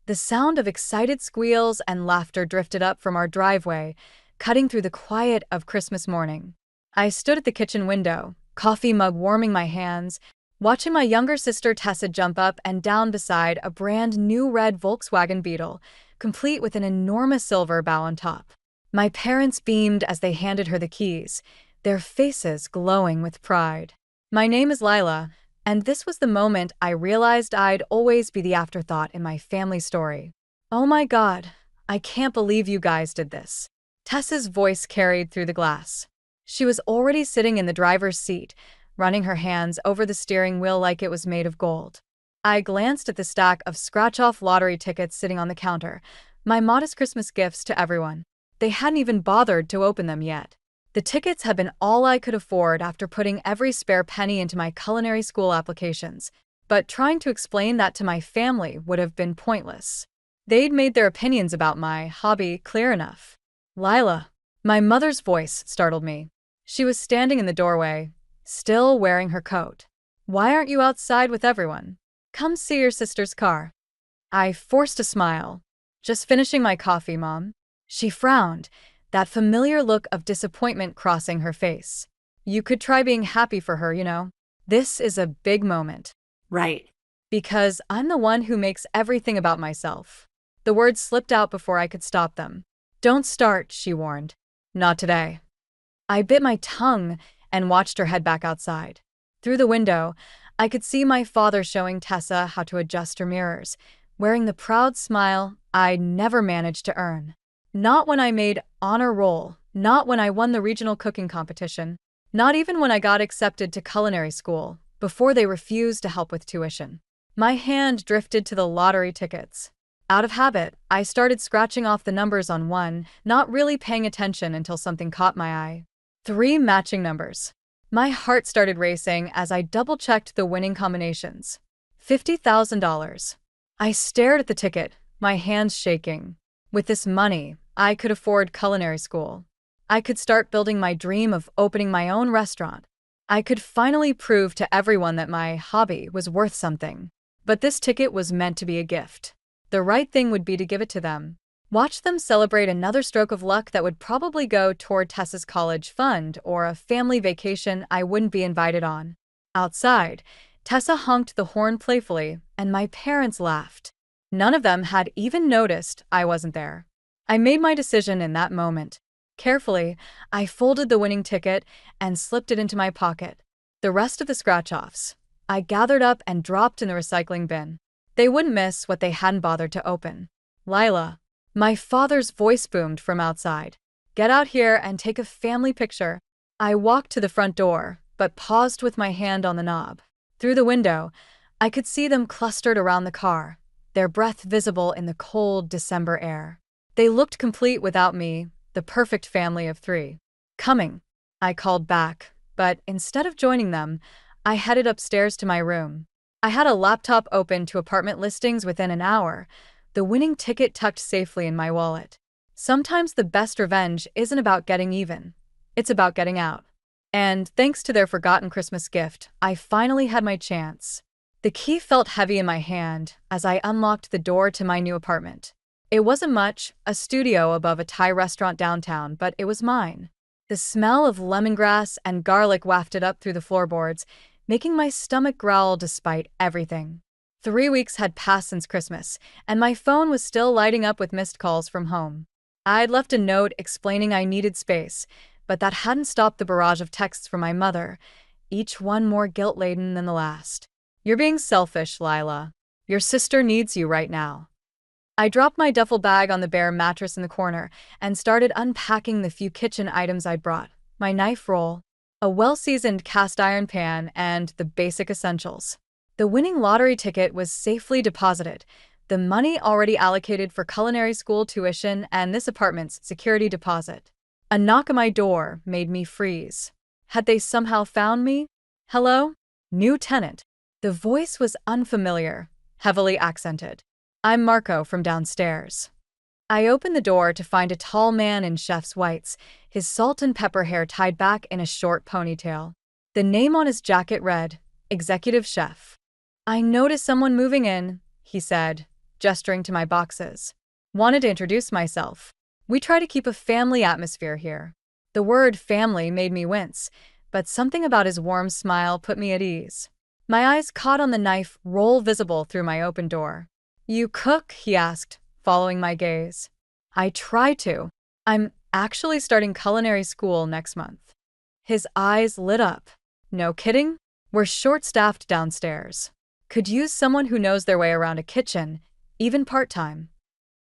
The sound of excited squeals and laughter drifted up from our driveway, cutting through the quiet of Christmas morning. I stood at the kitchen window, coffee mug warming my hands, watching my younger sister Tessa jump up and down beside a brand new red Volkswagen Beetle, complete with an enormous silver bow on top. My parents beamed as they handed her the keys, their faces glowing with pride. My name is Lila, and this was the moment I realized I'd always be the afterthought in my family story. "Oh my God, I can't believe you guys did this." Tessa's voice carried through the glass. She was already sitting in the driver's seat, running her hands over the steering wheel like it was made of gold. I glanced at the stack of scratch-off lottery tickets sitting on the counter, my modest Christmas gifts to everyone. They hadn't even bothered to open them yet. The tickets had been all I could afford after putting every spare penny into my culinary school applications, but trying to explain that to my family would have been pointless. They'd made their opinions about my hobby clear enough. "Lila." My mother's voice startled me. She was standing in the doorway, still wearing her coat. "Why aren't you outside with everyone? Come see your sister's car." I forced a smile. "Just finishing my coffee, Mom." She frowned, that familiar look of disappointment crossing her face. "You could try being happy for her, you know. This is a big moment." Right. "Because I'm the one who makes everything about myself." The words slipped out before I could stop them. "Don't start," she warned. "Not today." I bit my tongue and watched her head back outside. Through the window, I could see my father showing Tessa how to adjust her mirrors, wearing the proud smile I'd never managed to earn. Not when I made honor roll, not when I won the regional cooking competition, not even when I got accepted to culinary school, before they refused to help with tuition. My hand drifted to the lottery tickets. Out of habit, I started scratching off the numbers on one, not really paying attention until something caught my eye. 3 matching numbers. My heart started racing as I double-checked the winning combinations. $50,000. I stared at the ticket, my hands shaking. With this money, I could afford culinary school. I could start building my dream of opening my own restaurant. I could finally prove to everyone that my hobby was worth something. But this ticket was meant to be a gift. The right thing would be to give it to them. Watch them celebrate another stroke of luck that would probably go toward Tessa's college fund or a family vacation I wouldn't be invited on. Outside, Tessa honked the horn playfully, and my parents laughed. None of them had even noticed I wasn't there. I made my decision in that moment. Carefully, I folded the winning ticket and slipped it into my pocket. The rest of the scratch-offs, I gathered up and dropped in the recycling bin. They wouldn't miss what they hadn't bothered to open. "Lila." My father's voice boomed from outside. "Get out here and take a family picture." I walked to the front door, but paused with my hand on the knob. Through the window, I could see them clustered around the car, their breath visible in the cold December air. They looked complete without me, the perfect family of 3. "Coming," I called back, but instead of joining them, I headed upstairs to my room. I had a laptop open to apartment listings within an hour, the winning ticket tucked safely in my wallet. Sometimes the best revenge isn't about getting even. It's about getting out. And thanks to their forgotten Christmas gift, I finally had my chance. The key felt heavy in my hand as I unlocked the door to my new apartment. It wasn't much, a studio above a Thai restaurant downtown, but it was mine. The smell of lemongrass and garlic wafted up through the floorboards, making my stomach growl despite everything. 3 weeks had passed since Christmas, and my phone was still lighting up with missed calls from home. I'd left a note explaining I needed space, but that hadn't stopped the barrage of texts from my mother, each one more guilt-laden than the last. "You're being selfish, Lila. Your sister needs you right now." I dropped my duffel bag on the bare mattress in the corner and started unpacking the few kitchen items I'd brought: my knife roll, a well-seasoned cast-iron pan, and the basic essentials. The winning lottery ticket was safely deposited, the money already allocated for culinary school tuition and this apartment's security deposit. A knock on my door made me freeze. Had they somehow found me? "Hello? New tenant." The voice was unfamiliar, heavily accented. "I'm Marco from downstairs." I opened the door to find a tall man in chef's whites, his salt and pepper hair tied back in a short ponytail. The name on his jacket read, "Executive Chef." "I noticed someone moving in," he said, gesturing to my boxes. Wanted to introduce myself. We try to keep a family atmosphere here. The word family made me wince, but something about his warm smile put me at ease. My eyes caught on the knife roll visible through my open door. You cook? He asked, following my gaze. I try to. I'm actually starting culinary school next month. His eyes lit up. No kidding? We're short-staffed downstairs. Could use someone who knows their way around a kitchen, even part-time.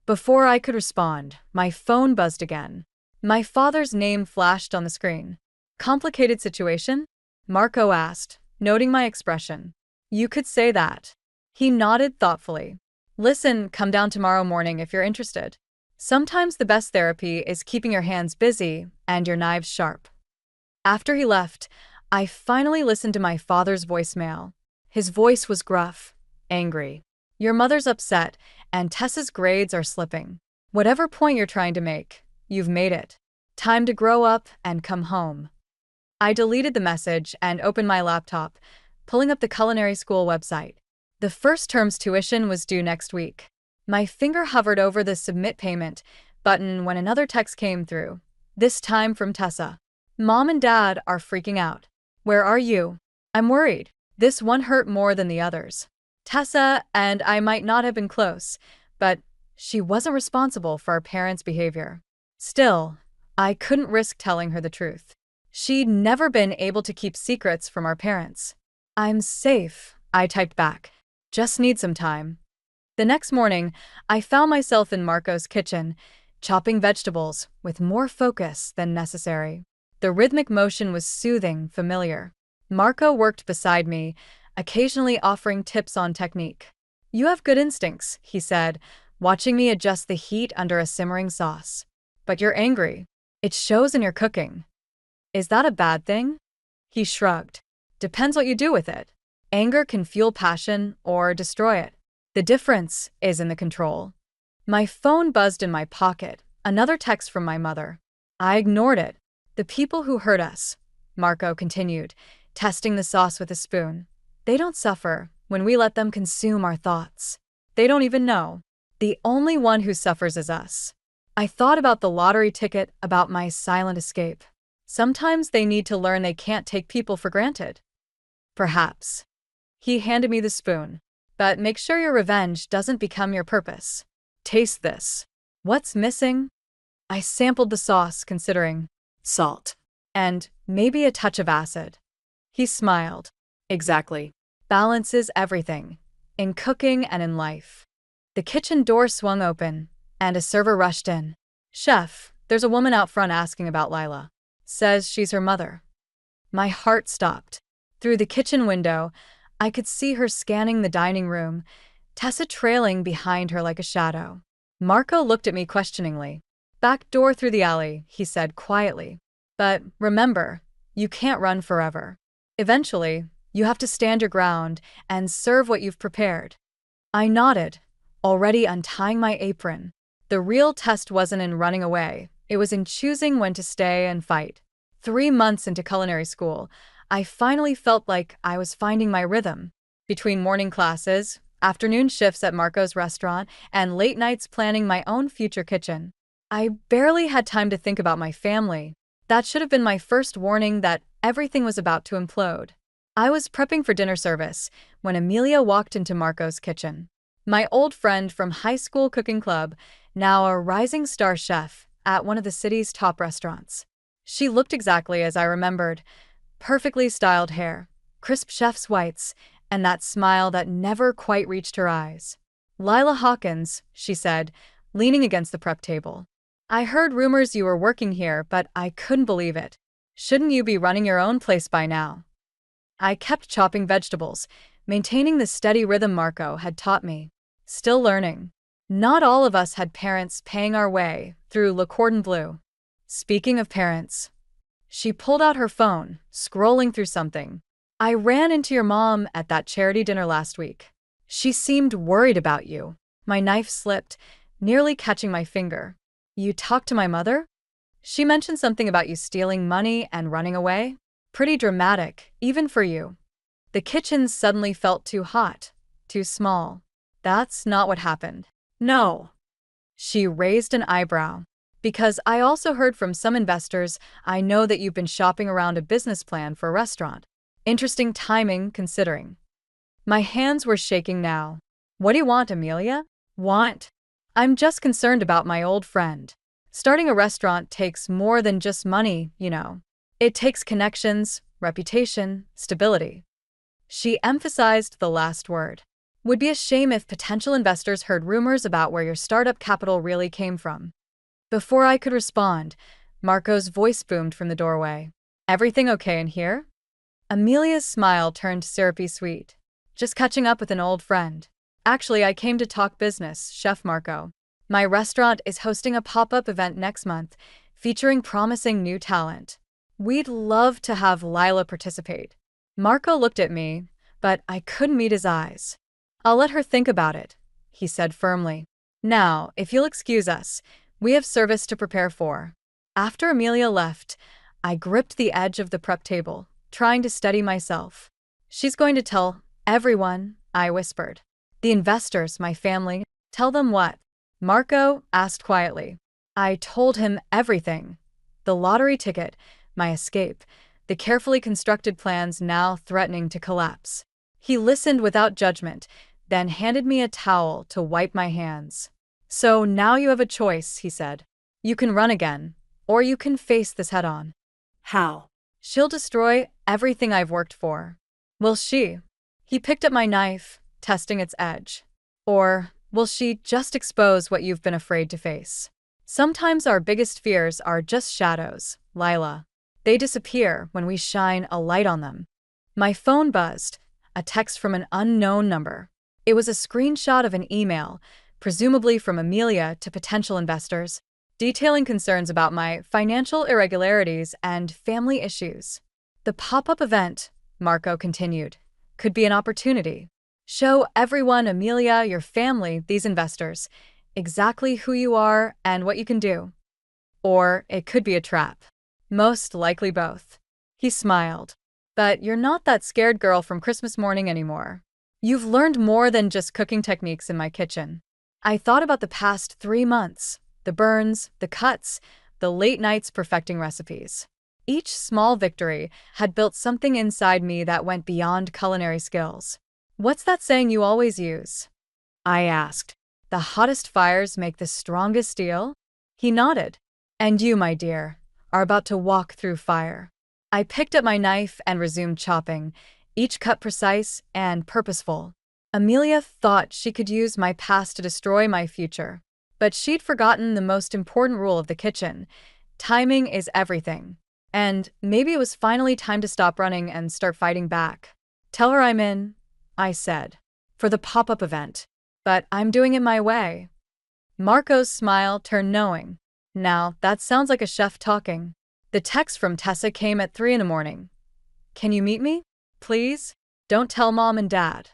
Before I could respond, my phone buzzed again. My father's name flashed on the screen. Complicated situation? Marco asked, noting my expression. You could say that. He nodded thoughtfully. Listen, come down tomorrow morning if you're interested. Sometimes the best therapy is keeping your hands busy and your knives sharp. After he left, I finally listened to my father's voicemail. His voice was gruff, angry. Your mother's upset, and Tessa's grades are slipping. Whatever point you're trying to make, you've made it. Time to grow up and come home. I deleted the message and opened my laptop, pulling up the culinary school website. The first term's tuition was due next week. My finger hovered over the submit payment button when another text came through, this time from Tessa. Mom and Dad are freaking out. Where are you? I'm worried. This one hurt more than the others. Tessa and I might not have been close, but she wasn't responsible for our parents' behavior. Still, I couldn't risk telling her the truth. She'd never been able to keep secrets from our parents. I'm safe, I typed back. Just need some time. The next morning, I found myself in Marco's kitchen, chopping vegetables with more focus than necessary. The rhythmic motion was soothing, familiar. Marco worked beside me, occasionally offering tips on technique. You have good instincts, he said, watching me adjust the heat under a simmering sauce. But you're angry. It shows in your cooking. Is that a bad thing? He shrugged. Depends what you do with it. Anger can fuel passion or destroy it. The difference is in the control. My phone buzzed in my pocket, another text from my mother. I ignored it. The people who hurt us, Marco continued, testing the sauce with a spoon. They don't suffer when we let them consume our thoughts. They don't even know. The only one who suffers is us. I thought about the lottery ticket, about my silent escape. Sometimes they need to learn they can't take people for granted. Perhaps. He handed me the spoon. But make sure your revenge doesn't become your purpose. Taste this. What's missing? I sampled the sauce, considering salt and maybe a touch of acid. He smiled. Exactly. Balance is everything, in cooking and in life. The kitchen door swung open, and a server rushed in. Chef, there's a woman out front asking about Lila. Says she's her mother. My heart stopped. Through the kitchen window, I could see her scanning the dining room, Tessa trailing behind her like a shadow. Marco looked at me questioningly. Back door through the alley, he said quietly. But remember, you can't run forever. Eventually, you have to stand your ground and serve what you've prepared. I nodded, already untying my apron. The real test wasn't in running away. It was in choosing when to stay and fight. 3 months into culinary school, I finally felt like I was finding my rhythm. Between morning classes, afternoon shifts at Marco's restaurant, and late nights planning my own future kitchen, I barely had time to think about my family. That should have been my first warning that everything was about to implode. I was prepping for dinner service when Amelia walked into Marco's kitchen. My old friend from high school cooking club, now a rising star chef at one of the city's top restaurants. She looked exactly as I remembered. Perfectly styled hair, crisp chef's whites, and that smile that never quite reached her eyes. Lila Hawkins, she said, leaning against the prep table. I heard rumors you were working here, but I couldn't believe it. Shouldn't you be running your own place by now? I kept chopping vegetables, maintaining the steady rhythm Marco had taught me. Still learning. Not all of us had parents paying our way through Le Cordon Bleu. Speaking of parents, she pulled out her phone, scrolling through something. I ran into your mom at that charity dinner last week. She seemed worried about you. My knife slipped, nearly catching my finger. You talked to my mother? She mentioned something about you stealing money and running away? Pretty dramatic, even for you. The kitchen suddenly felt too hot, too small. That's not what happened. No. She raised an eyebrow. Because I also heard from some investors, I know that you've been shopping around a business plan for a restaurant. Interesting timing, considering. My hands were shaking now. What do you want, Amelia? Want? I'm just concerned about my old friend. Starting a restaurant takes more than just money, you know. It takes connections, reputation, stability. She emphasized the last word. Would be a shame if potential investors heard rumors about where your startup capital really came from. Before I could respond, Marco's voice boomed from the doorway. Everything okay in here? Amelia's smile turned syrupy sweet. Just catching up with an old friend. Actually, I came to talk business, Chef Marco. My restaurant is hosting a pop-up event next month, featuring promising new talent. We'd love to have Lila participate. Marco looked at me, but I couldn't meet his eyes. I'll let her think about it, he said firmly. Now, if you'll excuse us, we have service to prepare for. After Amelia left, I gripped the edge of the prep table, trying to steady myself. She's going to tell everyone, I whispered. The investors, my family. Tell them what? Marco asked quietly. I told him everything. The lottery ticket, my escape, the carefully constructed plans now threatening to collapse. He listened without judgment, then handed me a towel to wipe my hands. So now you have a choice, he said. You can run again, or you can face this head-on. How? She'll destroy everything I've worked for. Will she? He picked up my knife, testing its edge. Or will she just expose what you've been afraid to face? Sometimes our biggest fears are just shadows, Lila. They disappear when we shine a light on them. My phone buzzed, a text from an unknown number. It was a screenshot of an email, presumably from Amelia to potential investors, detailing concerns about my financial irregularities and family issues. The pop-up event, Marco continued, could be an opportunity. Show everyone, Amelia, your family, these investors, exactly who you are and what you can do. Or it could be a trap. Most likely both. He smiled. But you're not that scared girl from Christmas morning anymore. You've learned more than just cooking techniques in my kitchen. I thought about the past 3 months, the burns, the cuts, the late nights perfecting recipes. Each small victory had built something inside me that went beyond culinary skills. What's that saying you always use? I asked. The hottest fires make the strongest steel? He nodded. And you, my dear, are about to walk through fire. I picked up my knife and resumed chopping, each cut precise and purposeful. Amelia thought she could use my past to destroy my future. But she'd forgotten the most important rule of the kitchen. Timing is everything. And maybe it was finally time to stop running and start fighting back. Tell her I'm in, I said, for the pop-up event. But I'm doing it my way. Marco's smile turned knowing. Now, that sounds like a chef talking. The text from Tessa came at 3 a.m. Can you meet me? Please? Don't tell Mom and Dad.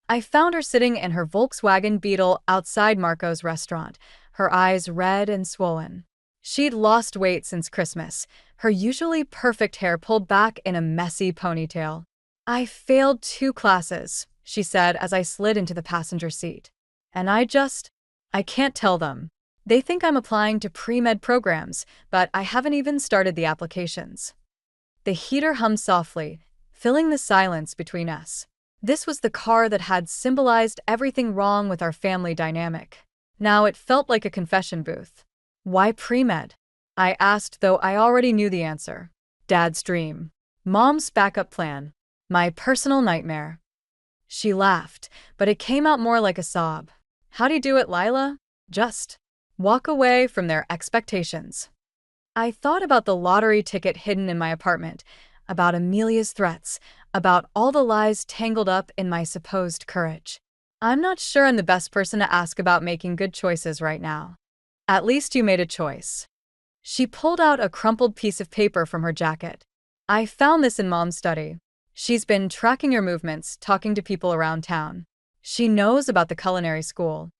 I found her sitting in her Volkswagen Beetle outside Marco's restaurant, her eyes red and swollen. She'd lost weight since Christmas, her usually perfect hair pulled back in a messy ponytail. I failed 2 classes, she said as I slid into the passenger seat. And I can't tell them. They think I'm applying to pre-med programs, but I haven't even started the applications. The heater hummed softly, filling the silence between us. This was the car that had symbolized everything wrong with our family dynamic. Now it felt like a confession booth. Why pre-med? I asked, though I already knew the answer. Dad's dream. Mom's backup plan. My personal nightmare. She laughed, but it came out more like a sob. How'd you do it, Lila? Just walk away from their expectations. I thought about the lottery ticket hidden in my apartment, about Amelia's threats, about all the lies tangled up in my supposed courage. I'm not sure I'm the best person to ask about making good choices right now. At least you made a choice. She pulled out a crumpled piece of paper from her jacket. I found this in Mom's study. She's been tracking your movements, talking to people around town. She knows about the culinary school.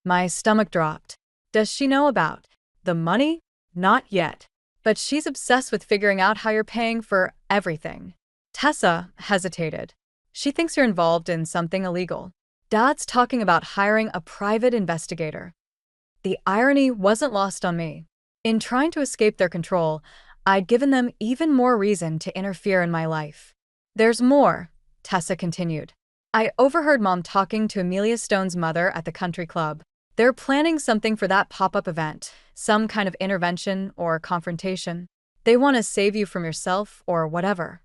My stomach dropped. Does she know about the money? Not yet. But she's obsessed with figuring out how you're paying for everything. Tessa hesitated. She thinks you're involved in something illegal. Dad's talking about hiring a private investigator. The irony wasn't lost on me. In trying to escape their control, I'd given them even more reason to interfere in my life. There's more, Tessa continued. I overheard Mom talking to Amelia Stone's mother at the country club. They're planning something for that pop-up event, some kind of intervention or confrontation. They want to save you from yourself or whatever.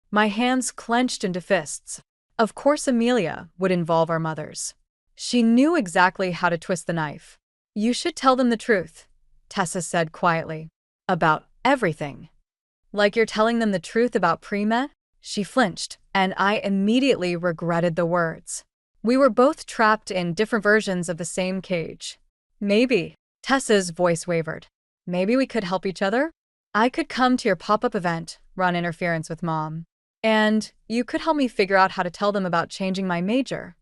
My hands clenched into fists. Of course Amelia would involve our mothers. She knew exactly how to twist the knife. You should tell them the truth, Tessa said quietly. About everything. Like you're telling them the truth about pre-med? She flinched, and I immediately regretted the words. We were both trapped in different versions of the same cage. Maybe, Tessa's voice wavered. Maybe we could help each other? I could come to your pop-up event, run interference with Mom. And you could help me figure out how to tell them about changing my major.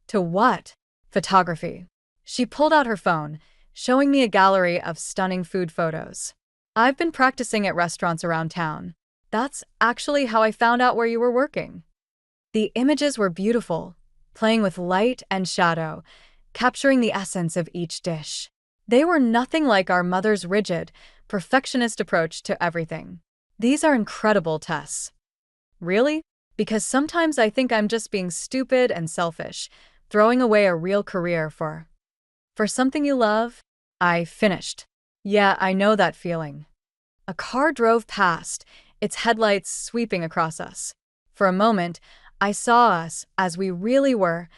To what? Photography. She pulled out her phone, showing me a gallery of stunning food photos. I've been practicing at restaurants around town. That's actually how I found out where you were working. The images were beautiful, playing with light and shadow, capturing the essence of each dish. They were nothing like our mother's rigid, perfectionist approach to everything. These are incredible, Tess. Really? Because sometimes I think I'm just being stupid and selfish, throwing away a real career for something you love? I finished. Yeah, I know that feeling. A car drove past, its headlights sweeping across us. For a moment, I saw us as we really were,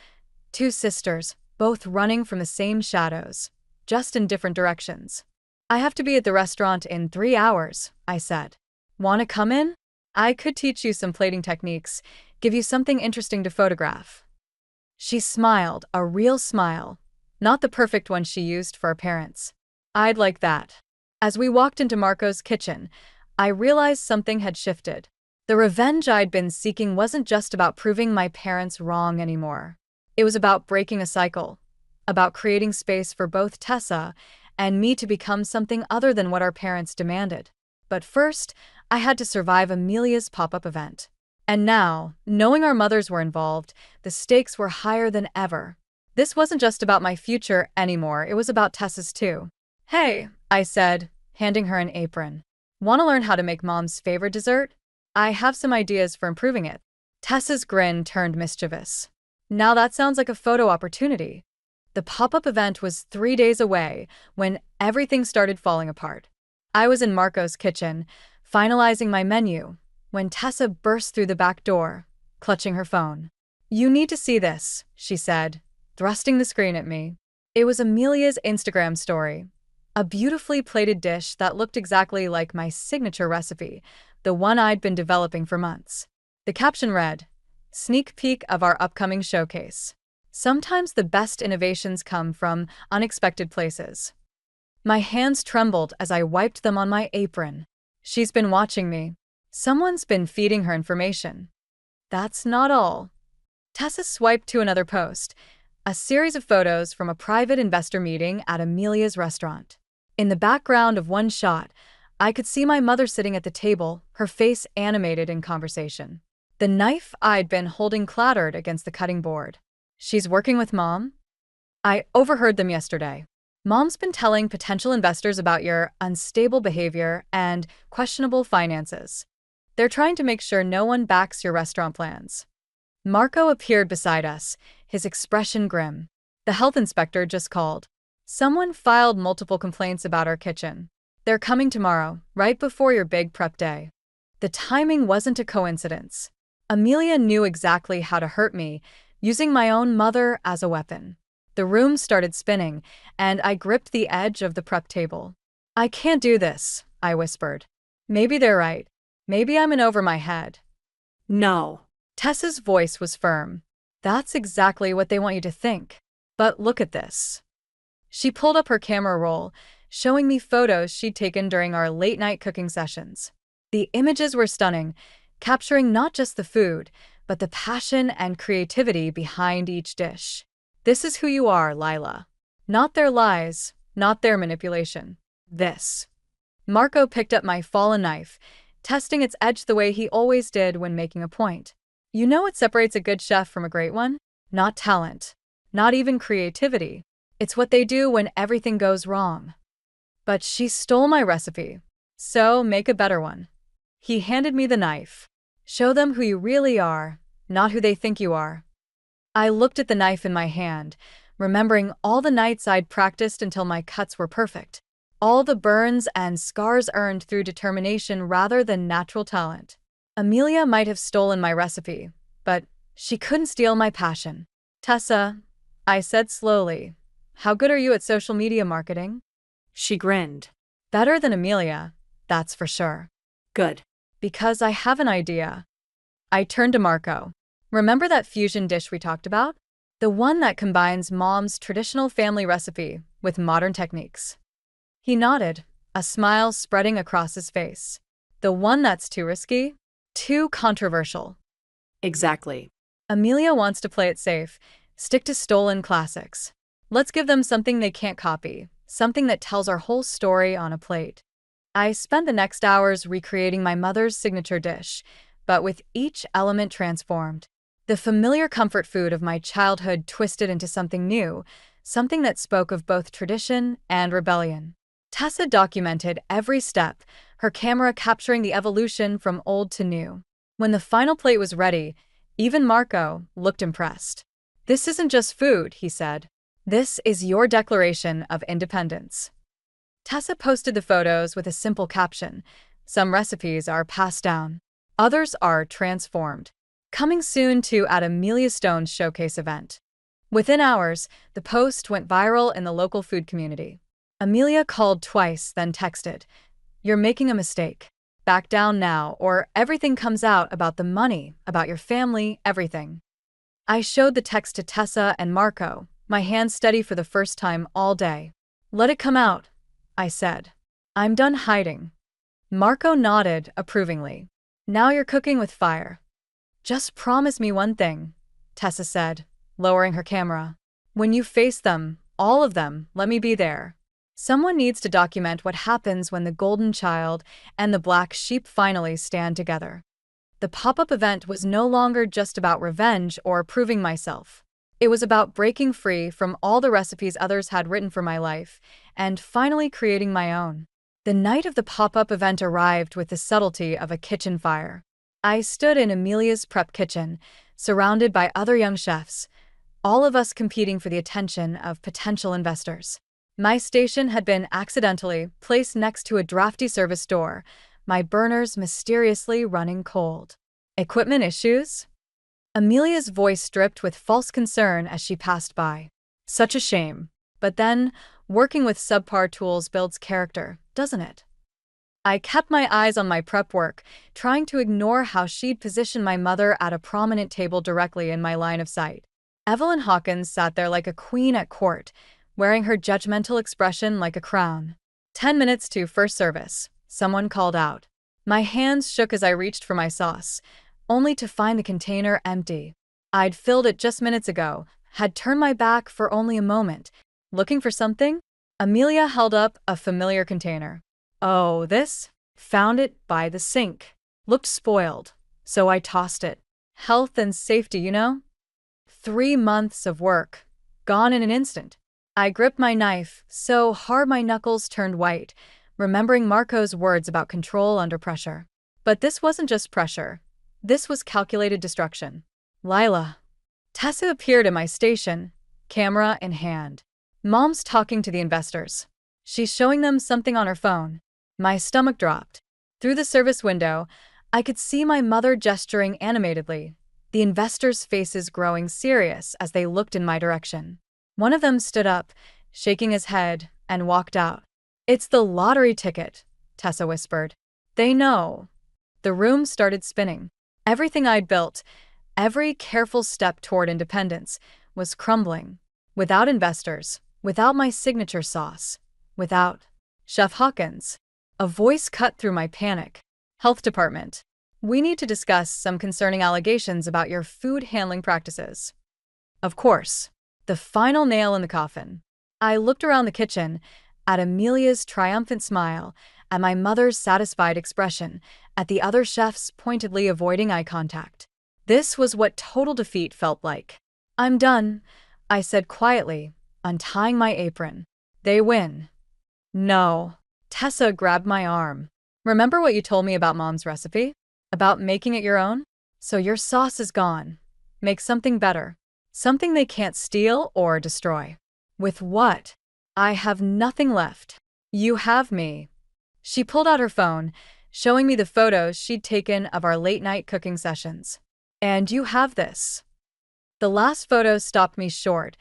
two sisters, both running from the same shadows, just in different directions. I have to be at the restaurant in 3 hours, I said. Want to come in? I could teach you some plating techniques, give you something interesting to photograph. She smiled, a real smile, not the perfect one she used for our parents. I'd like that. As we walked into Marco's kitchen, I realized something had shifted. The revenge I'd been seeking wasn't just about proving my parents wrong anymore. It was about breaking a cycle, about creating space for both Tessa and me to become something other than what our parents demanded. But first, I had to survive Amelia's pop-up event. And now, knowing our mothers were involved, the stakes were higher than ever. This wasn't just about my future anymore, it was about Tessa's too. Hey, I said, handing her an apron. Want to learn how to make Mom's favorite dessert? I have some ideas for improving it. Tessa's grin turned mischievous. Now that sounds like a photo opportunity. The pop-up event was 3 days away when everything started falling apart. I was in Marco's kitchen, finalizing my menu, when Tessa burst through the back door, clutching her phone. You need to see this, she said, thrusting the screen at me. It was Amelia's Instagram story. A beautifully plated dish that looked exactly like my signature recipe, the one I'd been developing for months. The caption read, "Sneak peek of our upcoming showcase. Sometimes the best innovations come from unexpected places." My hands trembled as I wiped them on my apron. She's been watching me. Someone's been feeding her information. That's not all. Tessa swiped to another post, a series of photos from a private investor meeting at Amelia's restaurant. In the background of one shot, I could see my mother sitting at the table, her face animated in conversation. The knife I'd been holding clattered against the cutting board. She's working with Mom? I overheard them yesterday. Mom's been telling potential investors about your unstable behavior and questionable finances. They're trying to make sure no one backs your restaurant plans. Marco appeared beside us, his expression grim. The health inspector just called. Someone filed multiple complaints about our kitchen. They're coming tomorrow, right before your big prep day. The timing wasn't a coincidence. Amelia knew exactly how to hurt me, using my own mother as a weapon. The room started spinning, and I gripped the edge of the prep table. I can't do this, I whispered. Maybe they're right. Maybe I'm in over my head. No. Tessa's voice was firm. That's exactly what they want you to think. But look at this. She pulled up her camera roll, showing me photos she'd taken during our late-night cooking sessions. The images were stunning, capturing not just the food, but the passion and creativity behind each dish. This is who you are, Lila. Not their lies, not their manipulation. This. Marco picked up my fallen knife, testing its edge the way he always did when making a point. You know what separates a good chef from a great one? not talent, not even creativity. It's what they do when everything goes wrong. But she stole my recipe. So make a better one. He handed me the knife. Show them who you really are, not who they think you are. I looked at the knife in my hand, remembering all the nights I'd practiced until my cuts were perfect. All the burns and scars earned through determination rather than natural talent. Amelia might have stolen my recipe, but she couldn't steal my passion. Tessa, I said slowly, how good are you at social media marketing? She grinned. Better than Amelia, that's for sure. Good. Because I have an idea. I turned to Marco. Remember that fusion dish we talked about? The one that combines Mom's traditional family recipe with modern techniques. He nodded, a smile spreading across his face. The one that's too risky? Too controversial. Exactly. Amelia wants to play it safe, stick to stolen classics. Let's give them something they can't copy, something that tells our whole story on a plate. I spent the next hours recreating my mother's signature dish, but with each element transformed. The familiar comfort food of my childhood twisted into something new, something that spoke of both tradition and rebellion. Tessa documented every step, her camera capturing the evolution from old to new. When the final plate was ready, even Marco looked impressed. This isn't just food, he said. This is your declaration of independence. Tessa posted the photos with a simple caption. Some recipes are passed down. Others are transformed. Coming soon to at Amelia Stone's showcase event. Within hours, the post went viral in the local food community. Amelia called twice, then texted, "You're making a mistake. Back down now, or everything comes out about the money, about your family, everything." I showed the text to Tessa and Marco, my hands steady for the first time all day. "Let it come out," I said. "I'm done hiding." Marco nodded approvingly. "Now you're cooking with fire." "Just promise me one thing," Tessa said, lowering her camera. "When you face them, all of them, let me be there. Someone needs to document what happens when the golden child and the black sheep finally stand together." The pop-up event was no longer just about revenge or proving myself. It was about breaking free from all the recipes others had written for my life and finally creating my own. The night of the pop-up event arrived with the subtlety of a kitchen fire. I stood in Amelia's prep kitchen, surrounded by other young chefs, all of us competing for the attention of potential investors. My station had been accidentally placed next to a drafty service door, my burners mysteriously running cold. "Equipment issues?" Amelia's voice dripped with false concern as she passed by. "Such a shame. But then, working with subpar tools builds character, doesn't it?" I kept my eyes on my prep work, trying to ignore how she'd positioned my mother at a prominent table directly in my line of sight. Evelyn Hawkins sat there like a queen at court, wearing her judgmental expression like a crown. 10 minutes to first service, someone called out. My hands shook as I reached for my sauce, only to find the container empty. I'd filled it just minutes ago, had turned my back for only a moment. Looking for something? Amelia held up a familiar container. "Oh, this? Found it by the sink. Looked spoiled, so I tossed it. Health and safety, you know? 3 months of work, gone in an instant." I gripped my knife so hard my knuckles turned white, remembering Marco's words about control under pressure. But this wasn't just pressure. This was calculated destruction. "Lila." Tessa appeared at my station, camera in hand. "Mom's talking to the investors. She's showing them something on her phone." My stomach dropped. Through the service window, I could see my mother gesturing animatedly, the investors' faces growing serious as they looked in my direction. One of them stood up, shaking his head, and walked out. "It's the lottery ticket," Tessa whispered. "They know." The room started spinning. Everything I'd built, every careful step toward independence, was crumbling. Without investors, without my signature sauce, without Chef Hawkins. A voice cut through my panic. "Health Department. We need to discuss some concerning allegations about your food handling practices." Of course. The final nail in the coffin. I looked around the kitchen, at Amelia's triumphant smile, at my mother's satisfied expression, at the other chefs pointedly avoiding eye contact. This was what total defeat felt like. I'm done, I said quietly, untying my apron. They win. No. Tessa grabbed my arm. Remember what you told me about Mom's recipe? About making it your own? So your sauce is gone. Make something better. Something they can't steal or destroy. With what? I have nothing left. You have me. She pulled out her phone, showing me the photos she'd taken of our late-night cooking sessions. And you have this. The last photo stopped me short.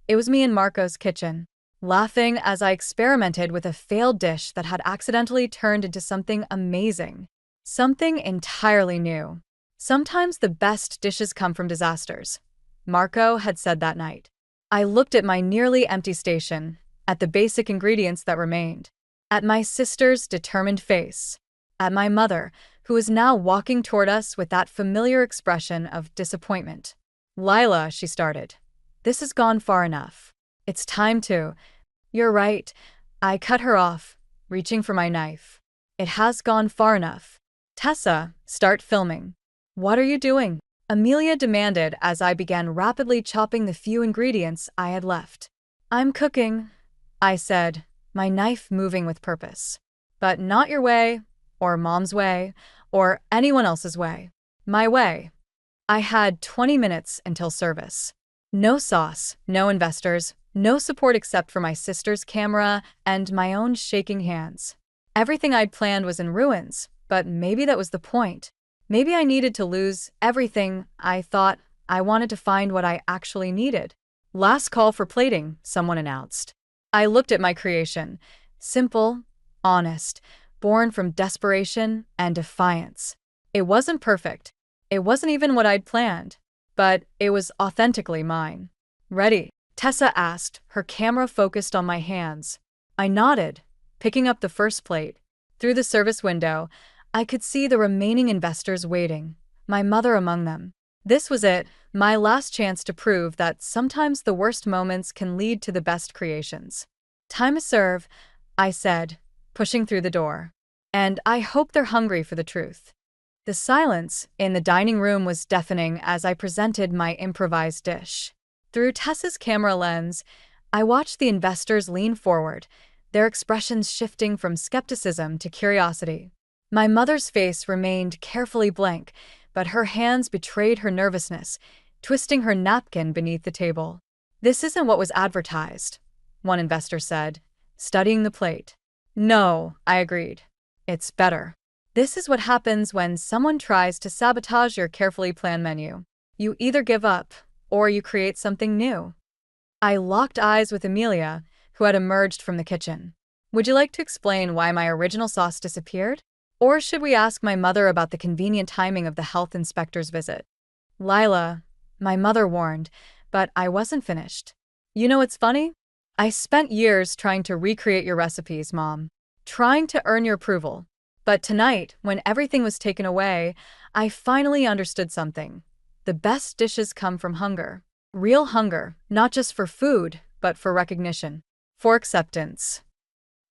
It was me in Marco's kitchen, laughing as I experimented with a failed dish that had accidentally turned into something amazing. Something entirely new. Sometimes the best dishes come from disasters. Marco had said that night. I looked at my nearly empty station, at the basic ingredients that remained, at my sister's determined face, at my mother, who was now walking toward us with that familiar expression of disappointment. Lila, she started. This has gone far enough. It's time to. You're right. I cut her off, reaching for my knife. It has gone far enough. Tessa, start filming. What are you doing? Amelia demanded as I began rapidly chopping the few ingredients I had left. I'm cooking, I said, my knife moving with purpose. But not your way, or Mom's way, or anyone else's way. My way. I had 20 minutes until service. No sauce, no investors, no support except for my sister's camera and my own shaking hands. Everything I'd planned was in ruins, but maybe that was the point. Maybe I needed to lose everything I thought. I wanted to find what I actually needed. Last call for plating, someone announced. I looked at my creation. Simple, honest, born from desperation and defiance. It wasn't perfect. It wasn't even what I'd planned, but it was authentically mine. Ready? Tessa asked, her camera focused on my hands. I nodded, picking up the first plate. Through the service window, I could see the remaining investors waiting, my mother among them. This was it, my last chance to prove that sometimes the worst moments can lead to the best creations. Time to serve, I said, pushing through the door. And I hope they're hungry for the truth. The silence in the dining room was deafening as I presented my improvised dish. Through Tessa's camera lens, I watched the investors lean forward, their expressions shifting from skepticism to curiosity. My mother's face remained carefully blank, but her hands betrayed her nervousness, twisting her napkin beneath the table. This isn't what was advertised, one investor said, studying the plate. No, I agreed. It's better. This is what happens when someone tries to sabotage your carefully planned menu. You either give up, or you create something new. I locked eyes with Amelia, who had emerged from the kitchen. Would you like to explain why my original sauce disappeared? Or should we ask my mother about the convenient timing of the health inspector's visit? Lila, my mother warned, but I wasn't finished. You know what's funny? I spent years trying to recreate your recipes, Mom. Trying to earn your approval. But tonight, when everything was taken away, I finally understood something. The best dishes come from hunger. Real hunger, not just for food, but for recognition. For acceptance.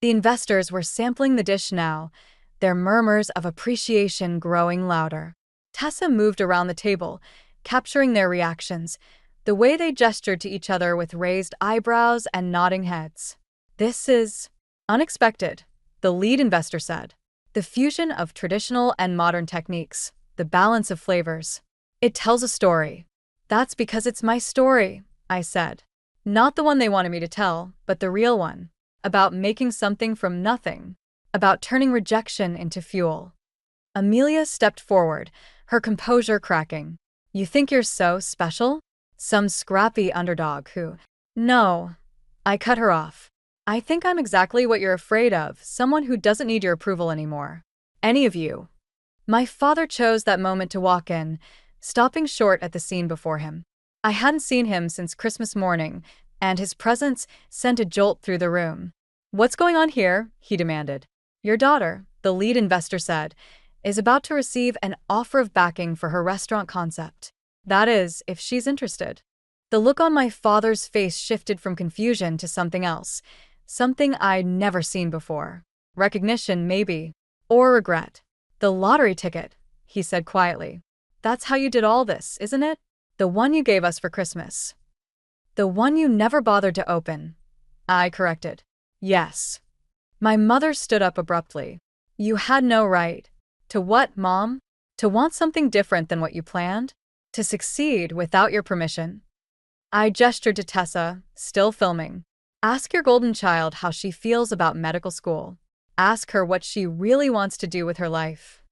The investors were sampling the dish now, their murmurs of appreciation growing louder. Tessa moved around the table, capturing their reactions, the way they gestured to each other with raised eyebrows and nodding heads. This is unexpected, the lead investor said. The fusion of traditional and modern techniques, the balance of flavors. It tells a story. That's because it's my story, I said. Not the one they wanted me to tell, but the real one. About making something from nothing. About turning rejection into fuel. Amelia stepped forward, her composure cracking. You think you're so special? Some scrappy underdog who… No. I cut her off. I think I'm exactly what you're afraid of, someone who doesn't need your approval anymore. Any of you. My father chose that moment to walk in, stopping short at the scene before him. I hadn't seen him since Christmas morning, and his presence sent a jolt through the room. What's going on here? He demanded. Your daughter, the lead investor said, is about to receive an offer of backing for her restaurant concept. That is, if she's interested. The look on my father's face shifted from confusion to something else. Something I'd never seen before. Recognition, maybe. Or regret. The lottery ticket, he said quietly. That's how you did all this, isn't it? The one you gave us for Christmas. The one you never bothered to open. I corrected. Yes. My mother stood up abruptly. You had no right. To what, Mom? To want something different than what you planned? To succeed without your permission? I gestured to Tessa, still filming. Ask your golden child how she feels about medical school. Ask her what she really wants to do with her life.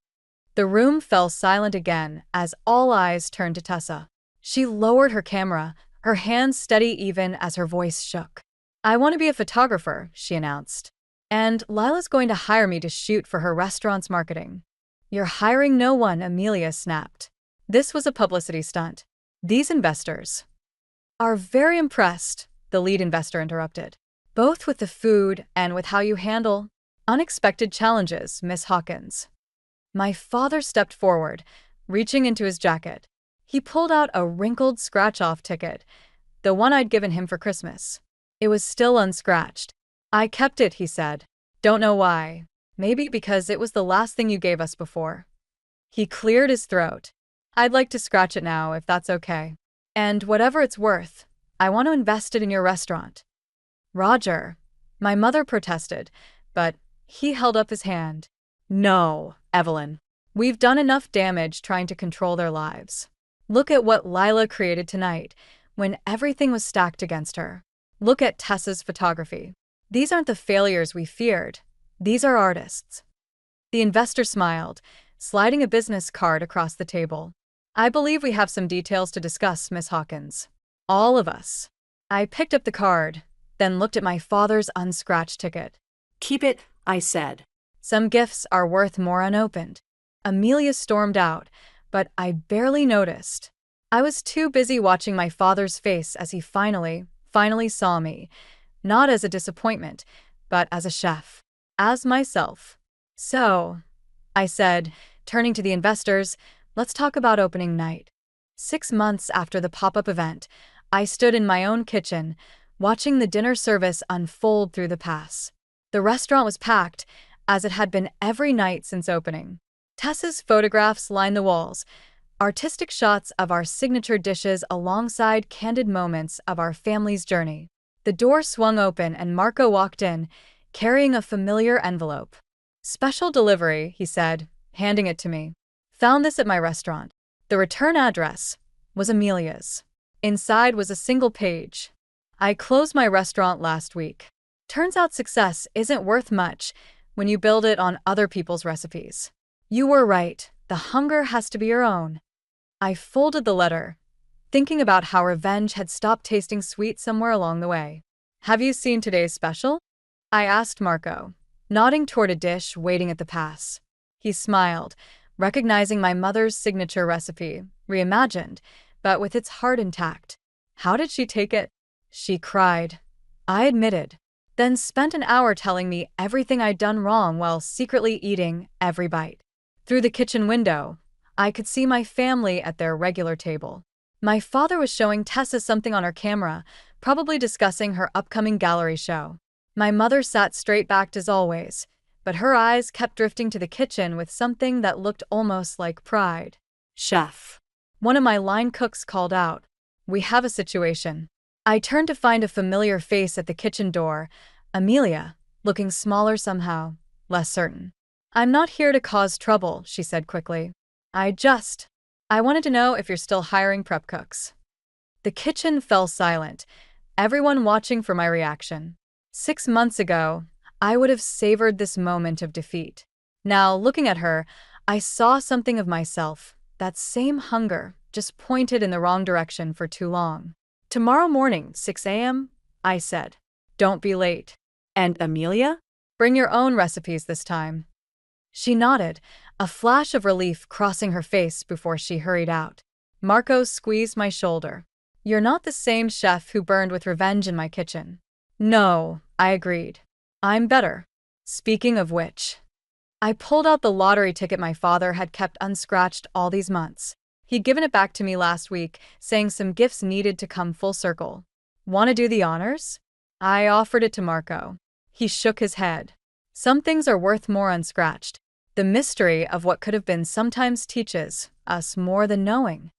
The room fell silent again as all eyes turned to Tessa. She lowered her camera, her hands steady even as her voice shook. I want to be a photographer, she announced. And Lila's going to hire me to shoot for her restaurant's marketing. You're hiring no one, Amelia snapped. This was a publicity stunt. These investors are very impressed, the lead investor interrupted. Both with the food and with how you handle unexpected challenges, Miss Hawkins. My father stepped forward, reaching into his jacket. He pulled out a wrinkled scratch-off ticket, the one I'd given him for Christmas. It was still unscratched. I kept it, he said. Don't know why. Maybe because it was the last thing you gave us before. He cleared his throat. I'd like to scratch it now, if that's okay. And whatever it's worth, I want to invest it in your restaurant. Roger. My mother protested, but he held up his hand. No, Evelyn. We've done enough damage trying to control their lives. Look at what Lila created tonight, when everything was stacked against her. Look at Tessa's photography. These aren't the failures we feared. These are artists. The investor smiled, sliding a business card across the table. I believe we have some details to discuss, Miss Hawkins. All of us. I picked up the card, then looked at my father's unscratched ticket. Keep it, I said. Some gifts are worth more unopened. Amelia stormed out, but I barely noticed. I was too busy watching my father's face as he finally saw me, not as a disappointment, but as a chef, as myself. So, I said, turning to the investors, let's talk about opening night. 6 months after the pop-up event, I stood in my own kitchen, watching the dinner service unfold through the pass. The restaurant was packed, as it had been every night since opening. Tessa's photographs lined the walls, artistic shots of our signature dishes alongside candid moments of our family's journey. The door swung open and Marco walked in, carrying a familiar envelope. Special delivery, he said, handing it to me. Found this at my restaurant. The return address was Amelia's. Inside was a single page. I closed my restaurant last week. Turns out success isn't worth much when you build it on other people's recipes. You were right. The hunger has to be your own. I folded the letter, thinking about how revenge had stopped tasting sweet somewhere along the way. Have you seen today's special? I asked Marco, nodding toward a dish waiting at the pass. He smiled, recognizing my mother's signature recipe, reimagined, but with its heart intact. How did she take it? She cried. I admitted, then spent an hour telling me everything I'd done wrong while secretly eating every bite. Through the kitchen window, I could see my family at their regular table. My father was showing Tessa something on her camera, probably discussing her upcoming gallery show. My mother sat straight-backed as always, but her eyes kept drifting to the kitchen with something that looked almost like pride. Chef. One of my line cooks called out, "We have a situation." I turned to find a familiar face at the kitchen door, Amelia, looking smaller somehow, less certain. I'm not here to cause trouble, she said quickly. I wanted to know if you're still hiring prep cooks. The kitchen fell silent, everyone watching for my reaction. 6 months ago, I would have savored this moment of defeat. Now, looking at her, I saw something of myself, that same hunger, just pointed in the wrong direction for too long. Tomorrow morning, 6 a.m., I said. Don't be late. And Amelia? Bring your own recipes this time. She nodded, a flash of relief crossing her face before she hurried out. Marco squeezed my shoulder. You're not the same chef who burned with revenge in my kitchen. No, I agreed. I'm better. Speaking of which, I pulled out the lottery ticket my father had kept unscratched all these months. He'd given it back to me last week, saying some gifts needed to come full circle. Want to do the honors? I offered it to Marco. He shook his head. Some things are worth more unscratched. The mystery of what could have been sometimes teaches us more than knowing.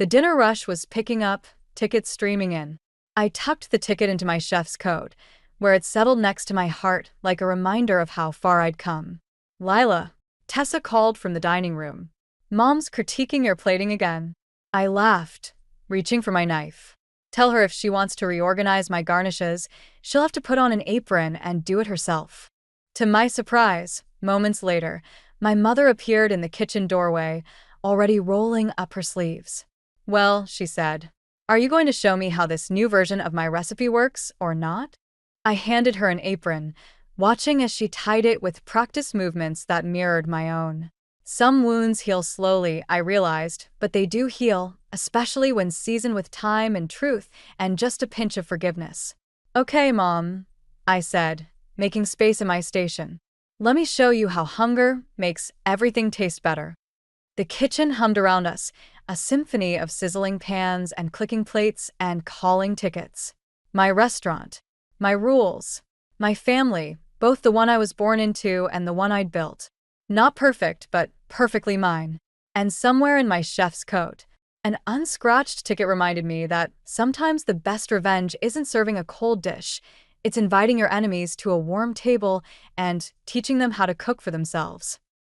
The dinner rush was picking up, tickets streaming in. I tucked the ticket into my chef's coat, where it settled next to my heart like a reminder of how far I'd come. Lila, Tessa called from the dining room. Mom's critiquing your plating again. I laughed, reaching for my knife. Tell her if she wants to reorganize my garnishes, she'll have to put on an apron and do it herself. To my surprise, moments later, my mother appeared in the kitchen doorway, already rolling up her sleeves. Well, she said, are you going to show me how this new version of my recipe works or not? I handed her an apron, watching as she tied it with practiced movements that mirrored my own. Some wounds heal slowly, I realized, but they do heal, especially when seasoned with time and truth and just a pinch of forgiveness. Okay, Mom, I said, making space in my station. Let me show you how hunger makes everything taste better. The kitchen hummed around us, a symphony of sizzling pans and clicking plates and calling tickets. My restaurant, my rules, my family, both the one I was born into and the one I'd built. Not perfect, but perfectly mine. And somewhere in my chef's coat, an unscratched ticket reminded me that sometimes the best revenge isn't serving a cold dish, it's inviting your enemies to a warm table and teaching them how to cook for themselves.